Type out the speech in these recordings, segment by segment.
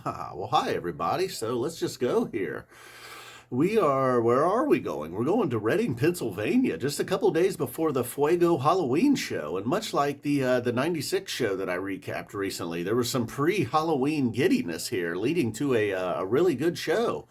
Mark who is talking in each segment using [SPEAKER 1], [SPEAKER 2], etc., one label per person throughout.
[SPEAKER 1] Well, hi everybody. So let's just go here. Where are we going? We're going to Reading, Pennsylvania, just a couple days before the Fuego Halloween show. And much like the '96 show that I recapped recently, there was some pre-Halloween giddiness here, leading to a really good show.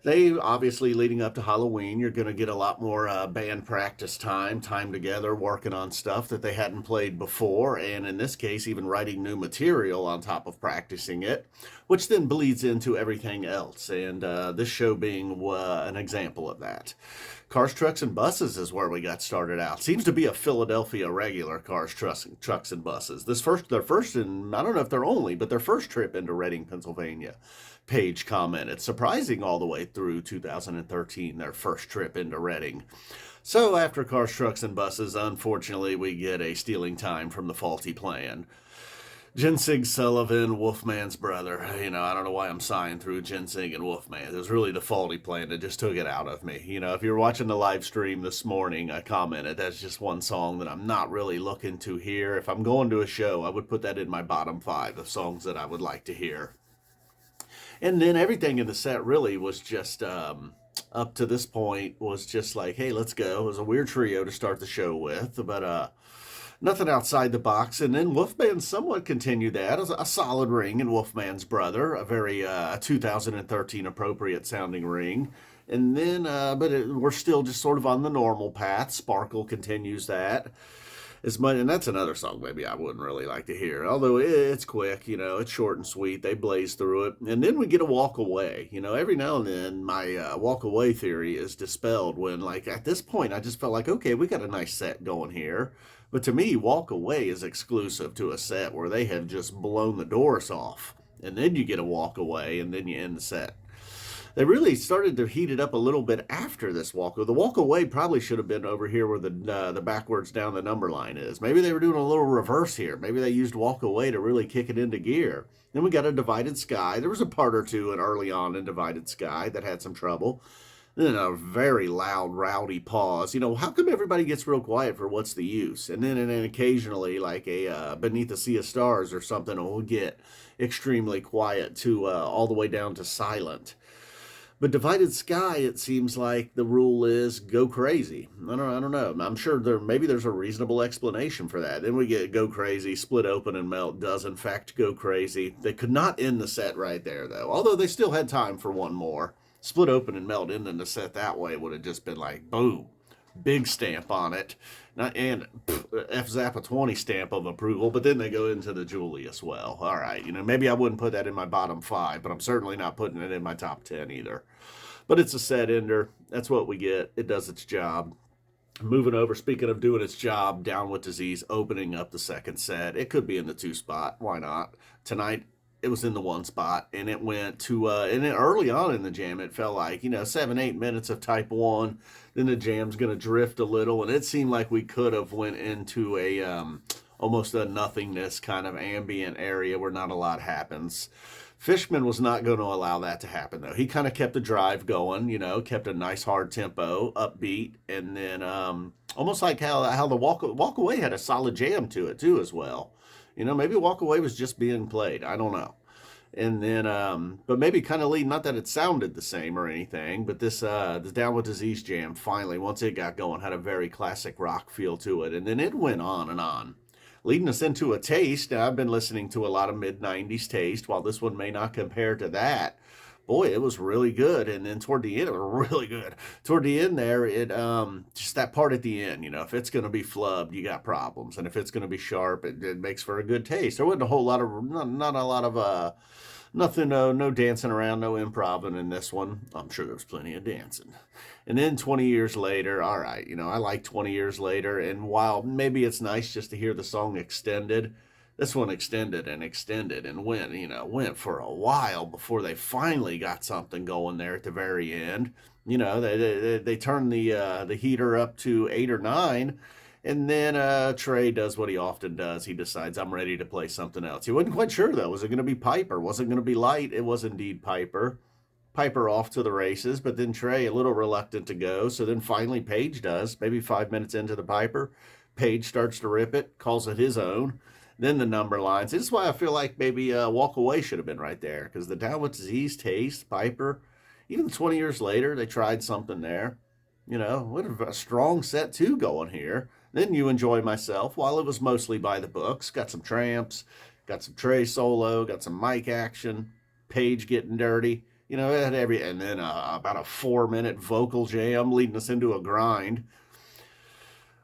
[SPEAKER 1] They obviously leading up to Halloween, you're going to get a lot more band practice time together, working on stuff that they hadn't played before, and in this case, even writing new material on top of practicing it, which then bleeds into everything else. And this show being an example of that. Cars, Trucks, and Buses is where we got started out. Seems to be a Philadelphia regular, Trucks, and Buses. Their first, and I don't know if they're only, but their first trip into Reading, Pennsylvania. Page commented, surprising all the way through 2013, their first trip into Reading. So after Cars, Trucks, and Buses, unfortunately, we get a stealing time from the faulty plan. Ginseng Sullivan, Wolfman's brother. I don't know why I'm sighing through Ginseng and Wolfman. It was really the faulty plan that just took it out of me. If you're watching the live stream this morning, I commented, that's just one song that I'm not really looking to hear. If I'm going to a show, I would put that in my bottom 5 of songs that I would like to hear. And then everything in the set really was just, up to this point, was just like, hey, let's go. It was a weird trio to start the show with, but nothing outside the box. And then Wolfman somewhat continued that. A solid ring in Wolfman's brother, a very 2013 appropriate sounding ring. And then, we're still just sort of on the normal path. Sparkle continues that. As much, and that's another song maybe I wouldn't really like to hear. Although it's quick, it's short and sweet. They blaze through it, and then we get a walk away. Every now and then my walk away theory is dispelled when, like, at this point, I just felt like, okay, we got a nice set going here. But to me, walk away is exclusive to a set where they have just blown the doors off, and then you get a walk away, and then you end the set. They really started to heat it up a little bit after this walk. The walk away probably should have been over here where the backwards down the number line is. Maybe they were doing a little reverse here. Maybe they used walk away to really kick it into gear. Then we got a Divided Sky. There was a part or two early on in Divided Sky that had some trouble. Then a very loud, rowdy pause. How come everybody gets real quiet for what's the use? And then occasionally, like a Beneath a Sea of Stars or something, will get extremely quiet to all the way down to silent. But Divided Sky, it seems like the rule is go crazy. I don't know. I'm sure maybe there's a reasonable explanation for that. Then we get Go Crazy, Split Open and Melt does in fact go crazy. They could not end the set right there, though. Although they still had time for one more. Split Open and Melt ending the set that way would have just been like, boom. Big stamp on it. And F Zappa 20 stamp of approval, but then they go into the Julius well. All right, maybe I wouldn't put that in my bottom 5, but I'm certainly not putting it in my top 10 either. But it's a set ender. That's what we get. It does its job. Moving over, speaking of doing its job, Down with Disease opening up the second set. It could be in the 2 spot. Why not? Tonight, it was in the 1 spot, and it went to, and then early on in the jam, it felt like, 7-8 minutes of type 1, then the jam's going to drift a little, and it seemed like we could have went into a, almost a nothingness kind of ambient area where not a lot happens. Fishman was not going to allow that to happen, though. He kind of kept the drive going, kept a nice hard tempo, upbeat, and then almost like how the walk Away had a solid jam to it, too, as well. Maybe Walk Away was just being played. I don't know. And then, but maybe kind of lead, not that it sounded the same or anything, but the Down with Disease jam finally, once it got going, had a very classic rock feel to it. And then it went on and on, leading us into a Taste. Now, I've been listening to a lot of mid-90s Taste. While this one may not compare to that, boy, it was really good. And then toward the end, it was really good. Toward the end there, it just that part at the end, if it's going to be flubbed, you got problems. And if it's going to be sharp, it makes for a good taste. There wasn't a whole lot of, not a lot of, nothing, no dancing around, no improv in this one. I'm sure there was plenty of dancing. And then 20 years later, all right, I like 20 years later. And while maybe it's nice just to hear the song extended, this one extended and went for a while before they finally got something going there at the very end. They turned the heater up to 8 or 9, and then Trey does what he often does. He decides, I'm ready to play something else. He wasn't quite sure, though. Was it going to be Piper? Was it going to be Light? It was indeed Piper. Piper off to the races, but then Trey a little reluctant to go. So then finally Page does, maybe 5 minutes into the Piper. Page starts to rip it, calls it his own. Then the number lines. This is why I feel like maybe Walk Away should have been right there, because the Down with Disease, Taste, Piper, even 20 years later, they tried something there. You know, what a strong set two going here. Then You Enjoy Myself, while it was mostly by the books. Got some Tramps, got some Trey solo, got some mic action, Page getting dirty. You know, it had every, and then about a 4-minute vocal jam leading us into a grind.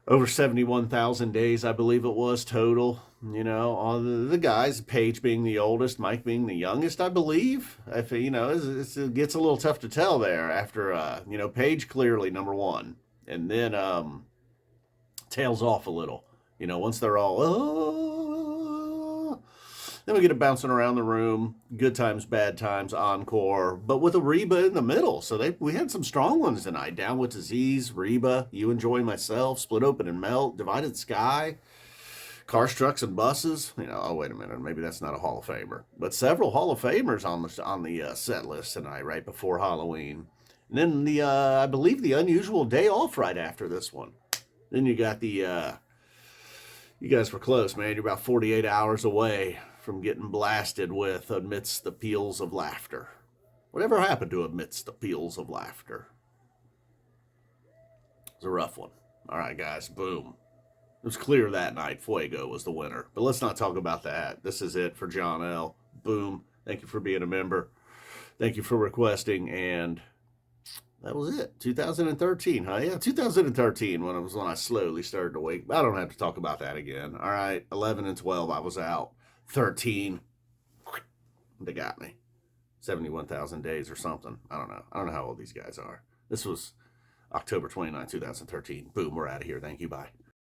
[SPEAKER 1] Over 71,000 days, I believe it was total. You know, all the guys, Page being the oldest, Mike being the youngest, I believe. If you know, it gets a little tough to tell there after you know, Page clearly number one, and then tails off a little. You know, once they're all then we get it bouncing around the room. Good times, bad times, encore, but with a Reba in the middle. So we had some strong ones tonight. Down with Disease, Reba, You Enjoy Myself, Split Open and Melt, Divided Sky, Cars, Trucks, and Buses. You know, oh wait a minute, maybe that's not a Hall of Famer, but several Hall of Famers on the set list tonight, right before Halloween. And then the I believe the Unusual Day Off right after this one. Then you got the you guys were close, man. You're about 48 hours away from getting blasted with Amidst the Peals of Laughter. Whatever happened to Amidst the Peals of Laughter? It's a rough one. All right, guys, boom. It was clear that night Fuego was the winner. But let's not talk about that. This is it for John L. Boom. Thank you for being a member. Thank you for requesting. And that was it. 2013, huh? Yeah, 2013 when I slowly started to wake. I don't have to talk about that again. All right, 11 and 12, I was out. 13, they got me. 71,000 days or something. I don't know how old these guys are. This was October 29, 2013. Boom, we're out of here. Thank you. Bye.